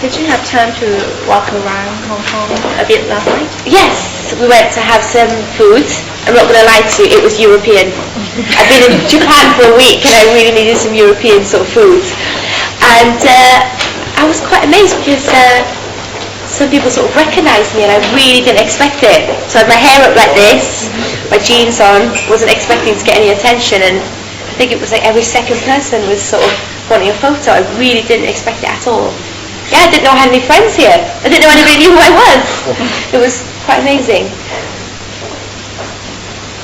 Did you have time to walk around Hong Kong a bit last night? Yes, we went to have some food. I'm not going to lie to you, it was European. I've been in Japan for a week and I really needed some European sort of food. And I was quite amazed because some people sort of recognised me and I really didn't expect it. So I had my hair up like this, my jeans on, wasn't expecting to get any attention, and I think it was like every second person was sort of wanting a photo. I really didn't expect it at all. Yeah, I didn't know I had any friends here. I didn't know anybody knew who I was. It was quite amazing.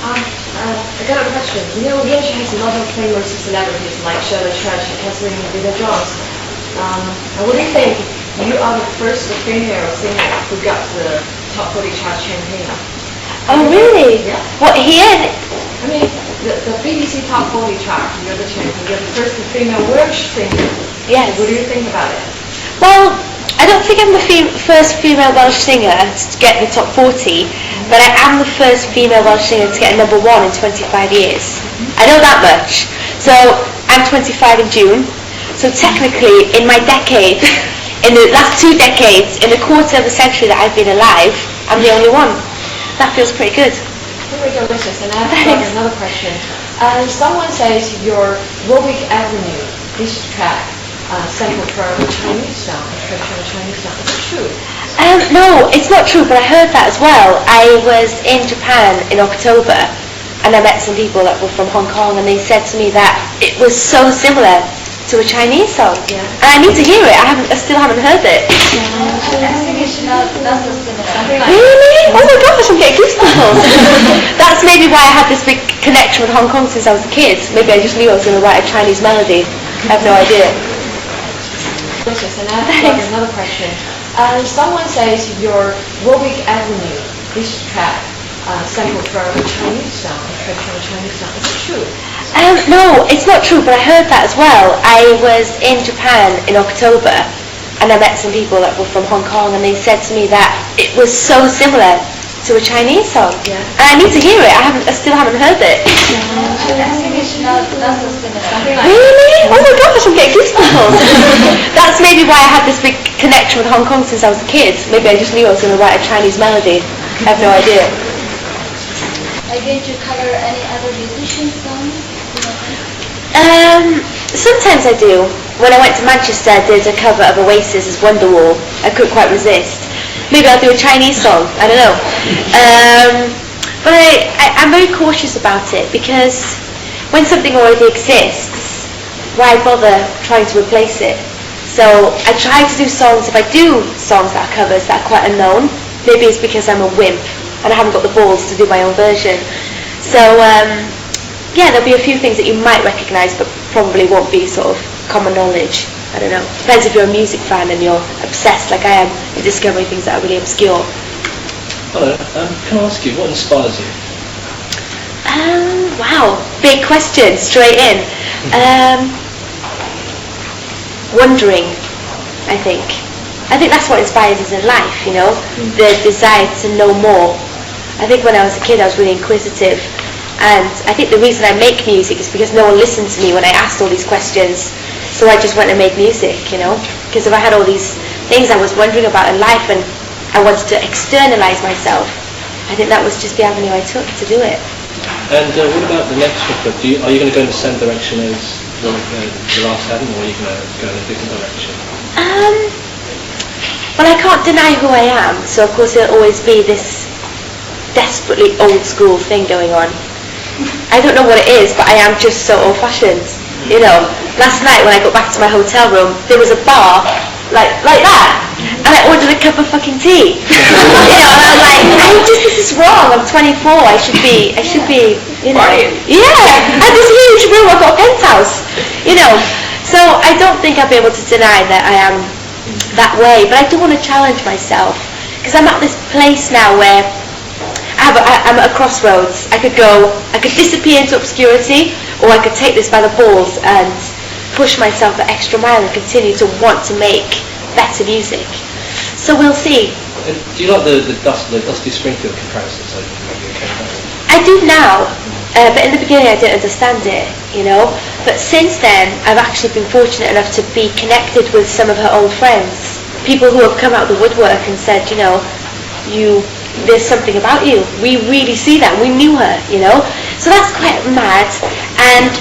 I got a question. You know, Asia has a lot of famous celebrities like Shirley Church and Catherine Zeta-Jones. And what do you think? You are the first female singer who got the top 40 chart campaign. Oh, really? Yeah. What, here? I mean, the BBC top 40 chart, you're the champion. You're the first female Welsh singer. Yes. What do you think about it? Well, I don't think I'm the first female Welsh singer to get the top 40, but I am the first female Welsh singer to get a number 1 in 25 years. I know that much. So I'm 25 in June, so technically in my decade, in the last 2 decades, in a quarter of a century that I've been alive, I'm the only one. That feels pretty good. Very delicious. And I have another question. Someone says your Warwick Avenue, this track, sampled from a Chinese song, a traditional Chinese song. Is it true? No, it's not true, but I heard that as well. I was in Japan in October, and I met some people that were from Hong Kong, and they said to me that it was so similar to a Chinese song. Yeah. And I need to hear it. I still haven't heard it. I think it's not so similar. Really? Oh my gosh, I'm getting goosebumps. That's maybe why I had this big connection with Hong Kong since I was a kid. Maybe I just knew I was going to write a Chinese melody. I have no idea. Delicious. And I have another question. Someone says your Warwick Avenue, this track, sampled from a Chinese song, a traditional Chinese song. Is it true? No, it's not true, but I heard that as well. I was in Japan in October, and I met some people that were from Hong Kong, and they said to me that it was so similar to a Chinese song. Yeah. And I need to hear it. I still haven't heard it. I think it's not so similar. Really? Oh my gosh, I'm getting goosebumps. That's maybe why I had this big connection with Hong Kong since I was a kid. Maybe I just knew I was going to write a Chinese melody. I have no idea. Are you going to cover any other musician's songs? Sometimes I do. When I went to Manchester, I did a cover of Oasis's Wonderwall. I couldn't quite resist. Maybe I'll do a Chinese song. I don't know. But I'm very cautious about it because when something already exists, why bother trying to replace it? So I try to do songs. If I do songs that are covers that are quite unknown, maybe it's because I'm a wimp and I haven't got the balls to do my own version. So yeah, there'll be a few things that you might recognise, but probably won't be sort of common knowledge. I don't know. Depends if you're a music fan and you're obsessed like I am in discovering things that are really obscure. Hello, can I ask you, what inspires you? Wow, big question, straight in. Wondering, I think. I think that's what inspires us in life, you know, the desire to know more. I think when I was a kid I was really inquisitive, and I think the reason I make music is because no one listened to me when I asked all these questions, so I just went and made music, you know, because if I had all these things I was wondering about in life and I wanted to externalise myself, I think that was just the avenue I took to do it. And what about the next record? Are you going to go in the same direction as the last album, or are you going to go in a different direction? Well, I can't deny who I am, so of course there'll always be this desperately old school thing going on. I don't know what it is, but I am just so old-fashioned. You know, last night when I got back to my hotel room, there was a bar like that, and I ordered a cup of fucking tea. You know, and I'm like, this is wrong. I'm 24. I should be, you know. Yeah, I had this huge room. I've got a penthouse. You know, so I don't think I'll be able to deny that I am that way, but I do want to challenge myself because I'm at this place now where I'm at a crossroads. I could disappear into obscurity, or I could take this by the balls and push myself the extra mile and continue to want to make better music. So we'll see. Do you like the Dusty Springfield comparison? So I do now, but in the beginning I didn't understand it, you know. But since then, I've actually been fortunate enough to be connected with some of her old friends, people who have come out of the woodwork and said, there's something about you. We really see that. We knew her, So that's quite mad. And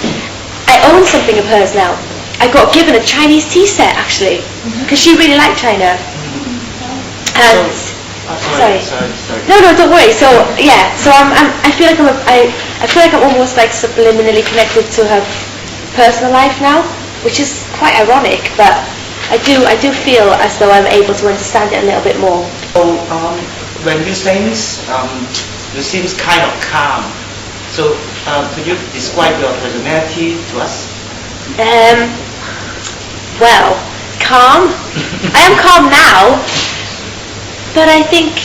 I own something of hers now. I got given a Chinese tea set, actually, because she really liked China. And sorry. No, don't worry. So yeah, so I feel like I'm almost like subliminally connected to her personal life now, which is quite ironic, but I do feel as though I'm able to understand it a little bit more. So when you sing, you seem kind of calm. So could you describe your personality to us? Well, calm. I am calm now, but I think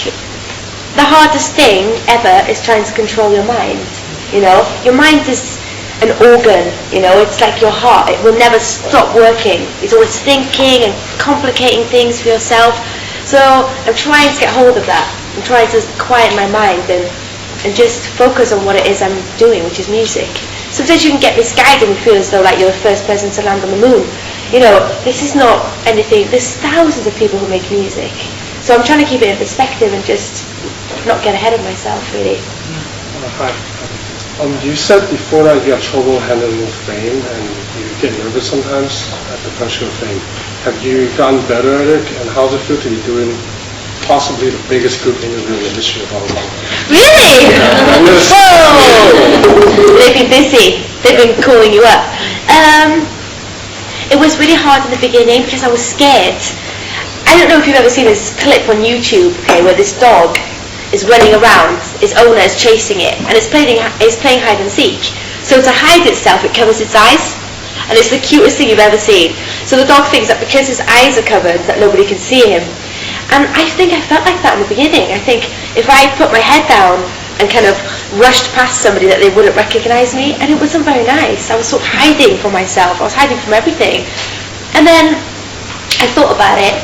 the hardest thing ever is trying to control your mind. Your mind is an organ, it's like your heart. It will never stop working. It's always thinking and complicating things for yourself. So I'm trying to get hold of that. I'm trying to quiet my mind and just focus on what it is I'm doing, which is music. Sometimes you can get misguided and feel as though like you're the first person to land on the moon. This is not anything. There's thousands of people who make music. So I'm trying to keep it in perspective and just not get ahead of myself, really. Hi. You said before that you have trouble handling fame and you get nervous sometimes at the pressure of fame. Have you gotten better at it, and how does it feel to be doing possibly the biggest group interview in the history of Hong Kong? Really? Whoa! They've been busy. They've been calling you up. It was really hard in the beginning because I was scared. I don't know if you've ever seen this clip on YouTube, where this dog is running around, its owner is chasing it, and it's playing hide and seek. So to hide itself, it covers its eyes, and it's the cutest thing you've ever seen. So the dog thinks that because his eyes are covered, that nobody can see him. And I think I felt like that in the beginning. I think if I put my head down and kind of rushed past somebody, that they wouldn't recognise me, and it wasn't very nice. I was sort of hiding from myself. I was hiding from everything. And then I thought about it,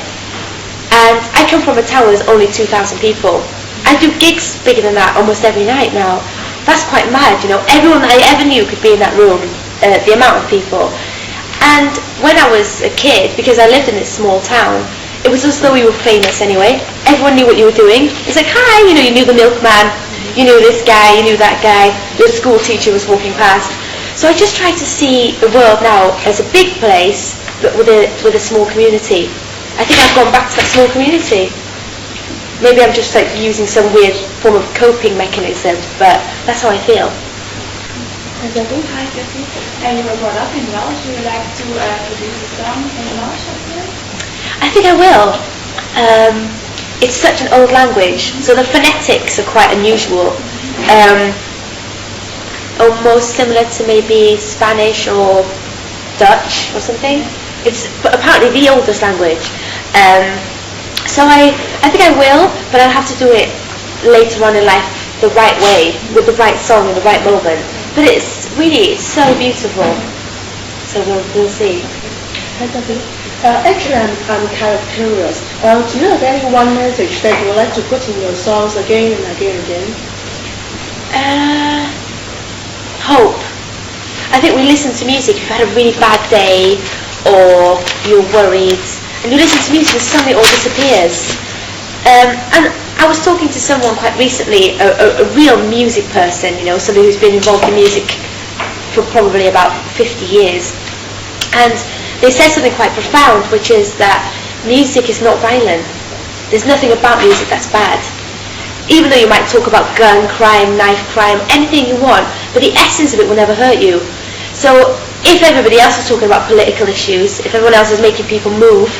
and I come from a town where there's only 2,000 people. I do gigs bigger than that almost every night now. That's quite mad, Everyone that I ever knew could be in that room, the amount of people. And when I was a kid, because I lived in this small town, it was as though we were famous anyway. Everyone knew what you were doing. It's like, hi, you knew the milkman, you knew this guy, you knew that guy, your school teacher was walking past. So I just try to see the world now as a big place, but with a small community. I think I've gone back to that small community. Maybe I'm just like using some weird form of coping mechanism, but that's how I feel. Hi, Duffy. And you were brought up in Welsh. Would you like to produce a song in Welsh up here? I think I will. It's such an old language, so the phonetics are quite unusual. Almost similar to maybe Spanish or Dutch or something. It's apparently the oldest language. So I think I will, but I'll have to do it later on in life the right way, with the right song in the right moment. But it's so beautiful. So we'll see. Hi, Duffy. Actually, I'm kind of curious. Do you have any one message that you would like to put in your songs again and again and again? Hope. I think we listen to music if you had a really bad day or you're worried, and you listen to music and suddenly it all disappears. And I was talking to someone quite recently, a real music person, somebody who's been involved in music for probably about 50 years. And they said something quite profound, which is that music is not violent. There's nothing about music that's bad. Even though you might talk about gun crime, knife crime, anything you want, but the essence of it will never hurt you. So if everybody else is talking about political issues, if everyone else is making people move,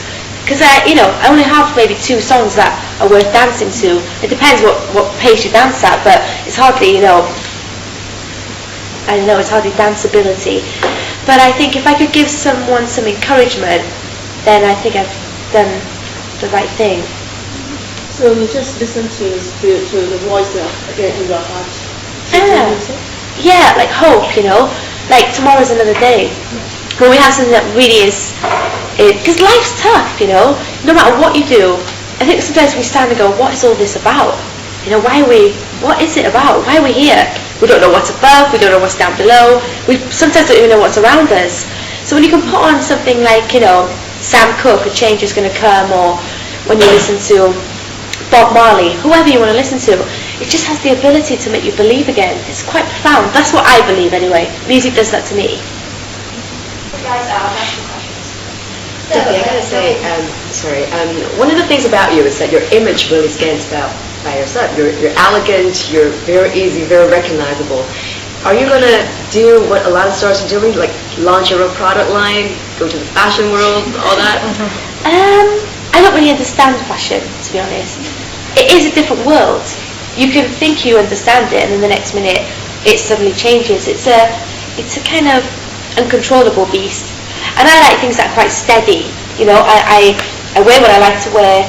because I only have maybe 2 songs that are worth dancing to. It depends what pace you dance at, but it's hardly, it's hardly danceability. But I think if I could give someone some encouragement, then I think I've done the right thing. So you just listen to the voice in your heart. Yeah, like hope, like tomorrow's another day. When we have something that really is, because life's tough, no matter what you do. I think sometimes we stand and go, what is all this about? What is it about? Why are we here? We don't know what's above, we don't know what's down below, we sometimes don't even know what's around us. So when you can put on something like, Sam Cooke, A Change Is Gonna Come, or when you listen to Bob Marley, whoever you want to listen to, it just has the ability to make you believe again. It's quite profound. That's what I believe anyway. Music does that to me. Guys, that's the questions. Duffy, I gotta say, one of the things about you is that your image really stands out by yourself. You're elegant, you're very easy, very recognizable. Are you gonna do what a lot of stars are doing, like launch your own product line, go to the fashion world, all that? I don't really understand fashion, to be honest. It is a different world. You can think you understand it, and then the next minute it suddenly changes. It's a kind of uncontrollable beast. And I like things that are quite steady. You know, I wear what I like to wear,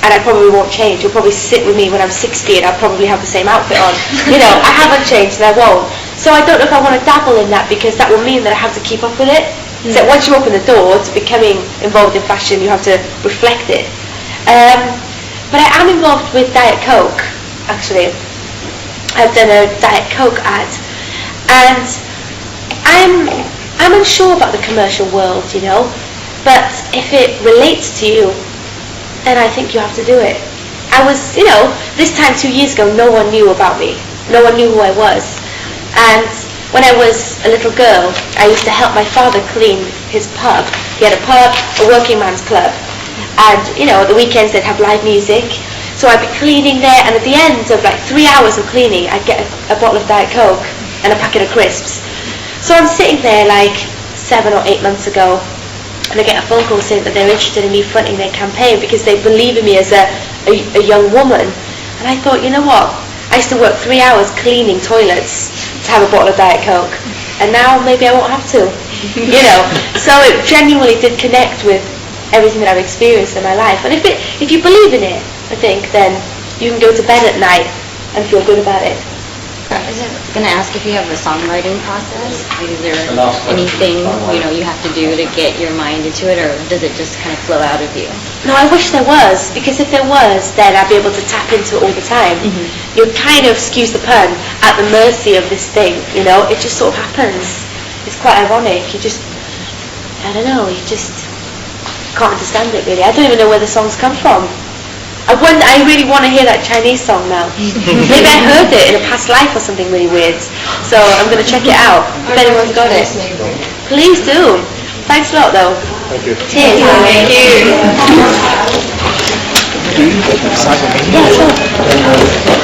and I probably won't change. You'll probably sit with me when I'm 60 and I'll probably have the same outfit on. You know, I haven't changed and I won't. So I don't know if I want to dabble in that, because that will mean that I have to keep up with it. So once you open the door to becoming involved in fashion, you have to reflect it. But I am involved with Diet Coke, actually. I've done a Diet Coke ad. And I'm unsure about the commercial world, you know. But if it relates to you, then I think you have to do it. I was, you know, this time 2 years ago, no one knew about me. No one knew who I was. And when I was a little girl, I used to help my father clean his pub. He had a pub, a working man's club. And, you know, at the weekends they'd have live music. So I'd be cleaning there, and at the end of like 3 hours of cleaning, I'd get a bottle of Diet Coke and a packet of crisps. So I'm sitting there like 7 or 8 months ago, and I get a phone call saying that they're interested in me fronting their campaign because they believe in me as a young woman. And I thought, you know what? I used to work 3 hours cleaning toilets to have a bottle of Diet Coke, and now maybe I won't have to. You know, so it genuinely did connect with everything that I've experienced in my life. And if you believe in it, I think, then you can go to bed at night and feel good about it. I was going to ask if you have a songwriting process. Is there The last question. anything you have to do to get your mind into it, or does it just kind of flow out of you? No, I wish there was, because if there was, then I'd be able to tap into it all the time. You're kind of, excuse the pun, at the mercy of this thing, you know. It just sort of happens. It's quite ironic. You just, I don't know, you just can't understand it really. I don't even know where the songs come from. I really want to hear that Chinese song now. Maybe I heard it in a past life or something really weird. So I'm going to check it out if anyone's got it. Please do. Thanks a lot though. Thank you. Cheers. Thank you. Yeah, sure.